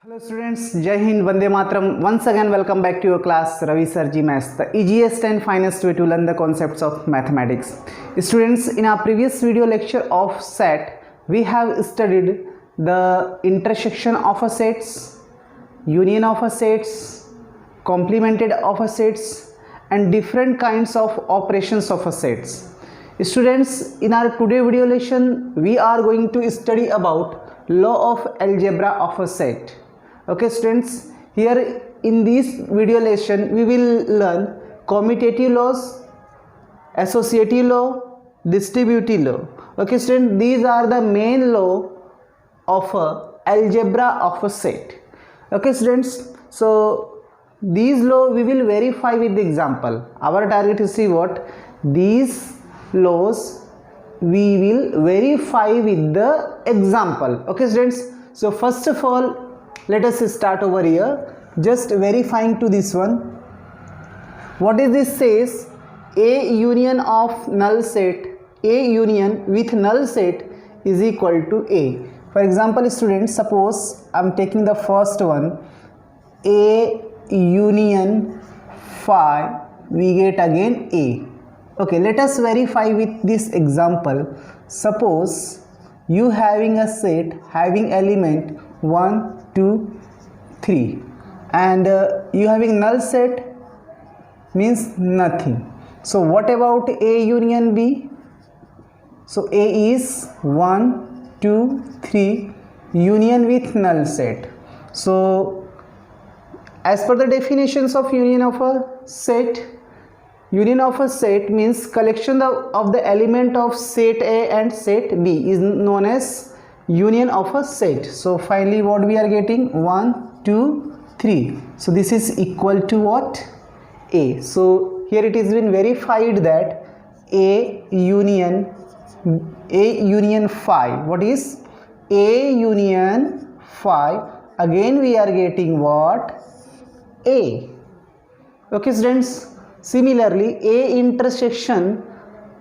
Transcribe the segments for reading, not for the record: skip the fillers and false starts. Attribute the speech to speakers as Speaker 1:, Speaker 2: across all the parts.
Speaker 1: Hello students, Jai Hind, Vande Mataram. Once again welcome back to your class Ravisirjee Maths, the easiest and finest way to learn the concepts of mathematics. Students, in our previous video lecture of set, we have studied the intersection of a sets, union of a sets, complemented of a sets and different kinds of operations of a sets. Students, in our today video lesson, we are going to study about law of algebra of a set. Okay students, here in this video lesson we will learn commutative laws, associative law, distributive law. Okay students, these are the main law of algebra of a set. Okay students, so these law we will verify with the example. Our target is see what these laws we will verify with the example. Okay students, so first of all let us start over here, just verifying to this one. What is this says? A union of null set, A union with null set is equal to A. For example students, suppose I am taking the first one, A union phi, we get again A. Okay, let us verify with this example. Suppose you having a set having element 1, 2, 3 and you having null set means nothing. So what about A union B? So A is 1, 2, 3 union with null set. So as per the definitions of union of a set, union of a set means collection of the element of set A and set B is known as union of a set. So finally what we are getting? 1, 2, 3. So this is equal to what? A. So here it is been verified that A union phi. What is A union phi? Again we are getting what? A. Okay students. Similarly, A intersection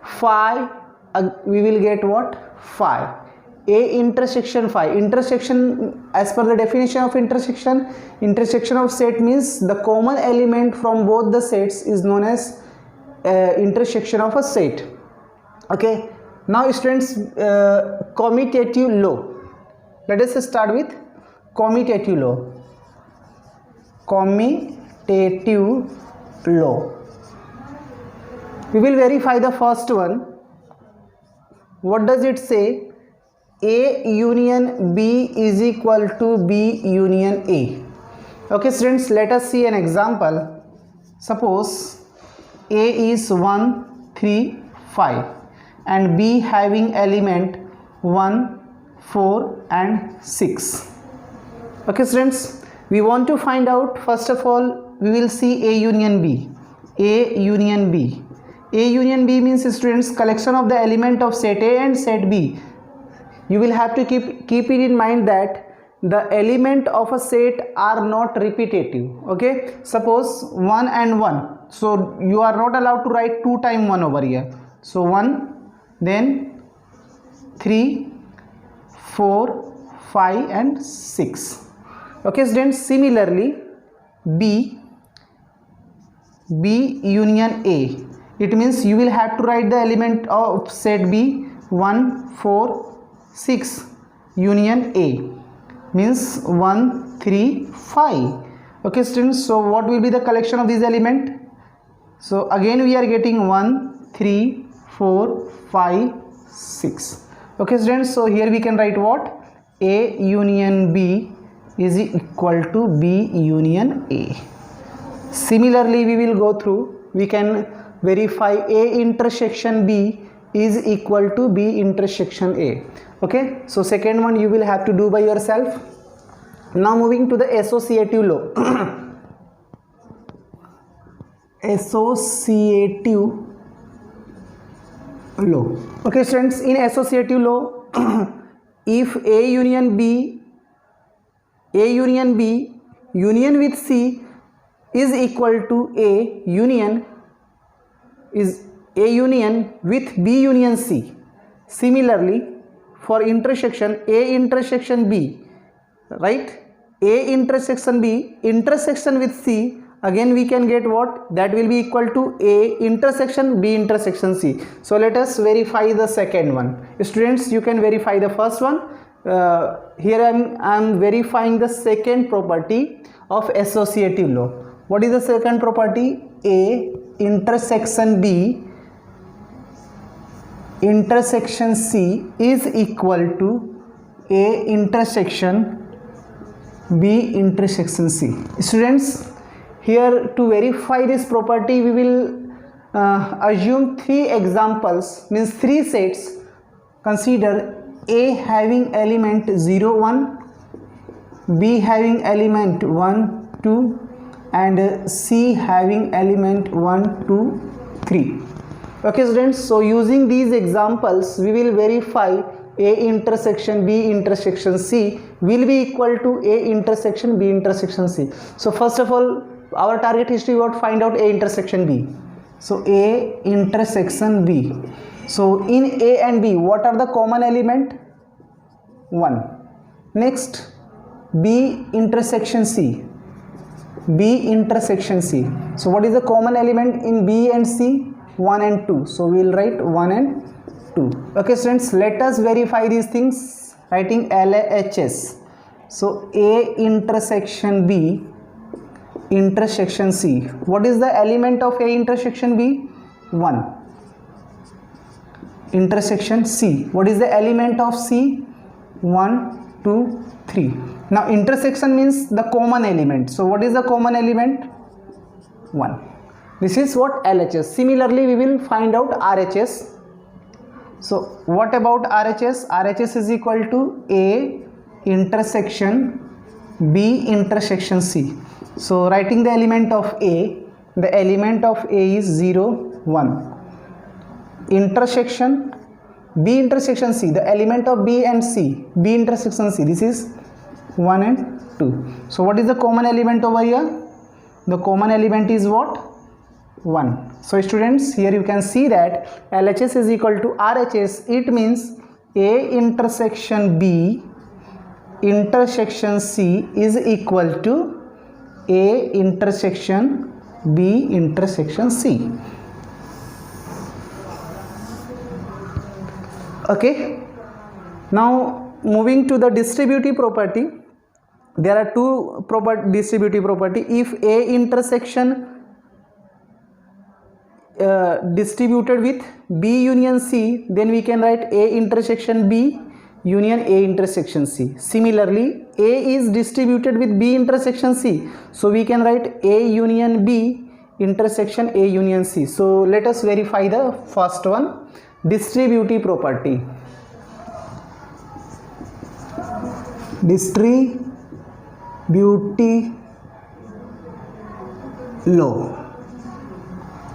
Speaker 1: phi, we will get what? Phi. A intersection phi. Intersection, as per the definition of intersection, intersection of set means the common element from both the sets is known as intersection of a set. Okay. Now students, commutative law. Let us start with commutative law. Commutative law. We will verify the first one. What does it say? A union B is equal to B union A. Okay students, let us see an example. Suppose A is 1, 3, 5 and B having element 1, 4 and 6. Okay students, we want to find out, first of all we will see A union B. A union B. A union B means students collection of the element of set A and set B. You will have to keep it in mind that the element of a set are not repetitive. Okay, suppose 1 and 1, so you are not allowed to write 2 times 1 over here. So 1, then 3, 4, 5 and 6. Okay students, similarly B union A, it means you will have to write the element of set B 1, 4, 6 union A means 1, 3, 5. Okay students, so what will be the collection of this element? So again we are getting 1, 3, 4, 5, 6. Okay students, so here we can write what? A union B is equal to B union A. Similarly we will go through, we can verify A intersection B is equal to B intersection A. Okay, so second one you will have to do by yourself. Now moving to the associative law. Associative law. Okay students, in associative law if A union B union with C is equal to A union with B union C. Similarly for intersection A intersection B, right? A intersection B intersection with C, again we can get what? That will be equal to A intersection B intersection C. So let us verify the second one. Students, you can verify the first one. Here I am verifying the second property of associative law. What is the second property? A intersection B intersection C is equal to A intersection B intersection C. Students, here to verify this property we will assume three examples, means three sets. Consider A having element 0 1, B having element 1 2, and C having element 1 2 3. Okay students, so using these examples we will verify A intersection B intersection C will be equal to A intersection B intersection C. So first of all, our target is to find out A intersection B. So A intersection B. So in A and B, what are the common element? 1. Next, B intersection C. B intersection C. So what is the common element in B and C? 1 and 2. So we will write 1 and 2. Okay students, let us verify these things writing LHS. So A intersection B intersection C. What is the element of A intersection B? 1. Intersection C. What is the element of C? 1 2 3. Now intersection means the common element. So what is the common element? 1. This is what LHS. Similarly we will find out RHS. So what about RHS? RHS is equal to A intersection B intersection C. So writing the element of A, the element of A is 0 1. Intersection B intersection C, the element of B and C, B intersection C, this is 1 and 2. So what is the common element over here? The common element is what? 1. So students, here you can see that LHS is equal to RHS. It means A intersection B intersection C is equal to A intersection B intersection C. Okay. Now moving to the distributive property. There are two distributive property. If A intersection distributed with B union C, then we can write A intersection B union A intersection C. Similarly, A is distributed with B intersection C, so we can write A union B intersection A union C. So let us verify the first one, distributive property. Distributive law.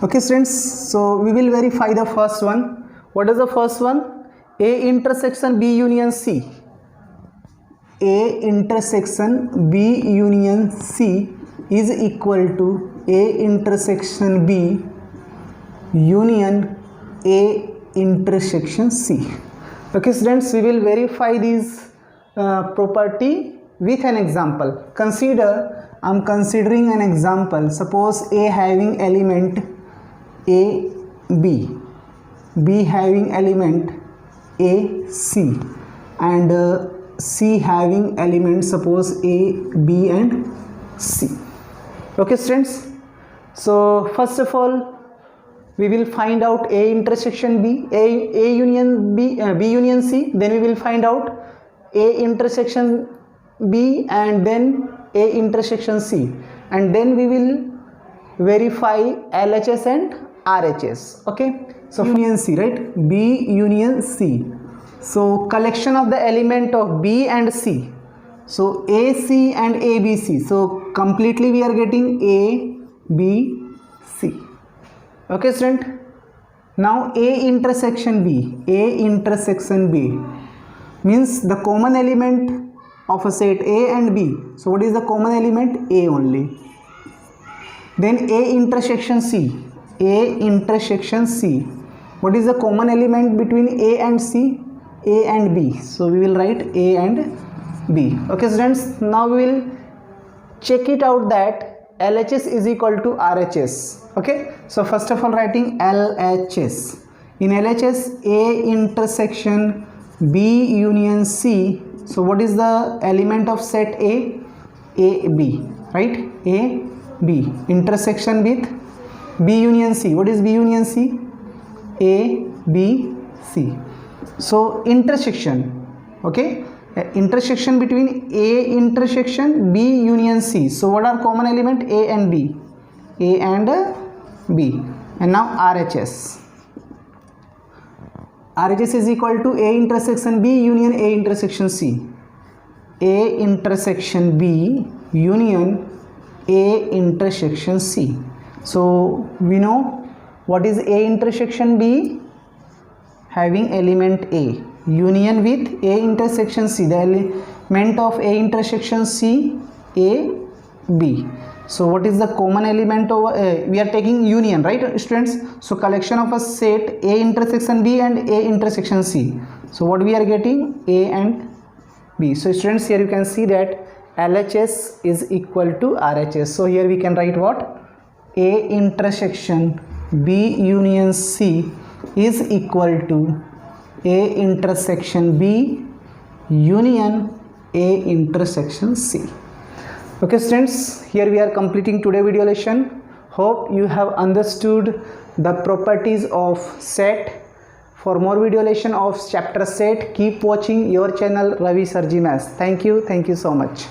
Speaker 1: Okay students, so we will verify the first one. What is the first one? A intersection B union C. A intersection B union C is equal to A intersection B union A intersection C. Okay students, we will verify this property with an example. Consider, I am considering an example. Suppose A having element A B, B having element A C, and C having elements, suppose A B and C. Okay students, so first of all we will find out A intersection B, A union B, B union C. Then we will find out A intersection B and then A intersection C, and then we will verify LHS and RHS. Okay, so union C, right? B union C. So collection of the element of B and C. So AC and ABC. So completely we are getting A, B, C. Okay student. Now A intersection B. A intersection B means the common element of a set A and B. So what is the common element? A only. Then A intersection C. A intersection C. What is the common element between A and C? A and B. So we will write A and B. Okay students, now we will check it out that LHS is equal to RHS. Okay, so first of all writing LHS. In LHS, A intersection B union C. So what is the element of set A? A, B, right? A, B, intersection with B union C. What is B union C? A, B, C. So intersection, okay? Intersection between A intersection B union C. So what are common element? A and B. A and B. And now RHS. RHS is equal to A intersection B union A intersection C. A intersection B union A intersection C. So we know what is A intersection B? Having element A union with A intersection C. The element of A intersection C, A, B. So what is the common element over we are taking union, right students? So collection of a set A intersection B and A intersection C. So what we are getting? A and B. So students, here you can see that LHS is equal to RHS. So here we can write what? A intersection B union C is equal to A intersection B union A intersection C. Okay students, here we are completing today video lesson. Hope you have understood the properties of set. For more video lesson of chapter set, keep watching your channel Ravisirjee Maths. Thank you so much.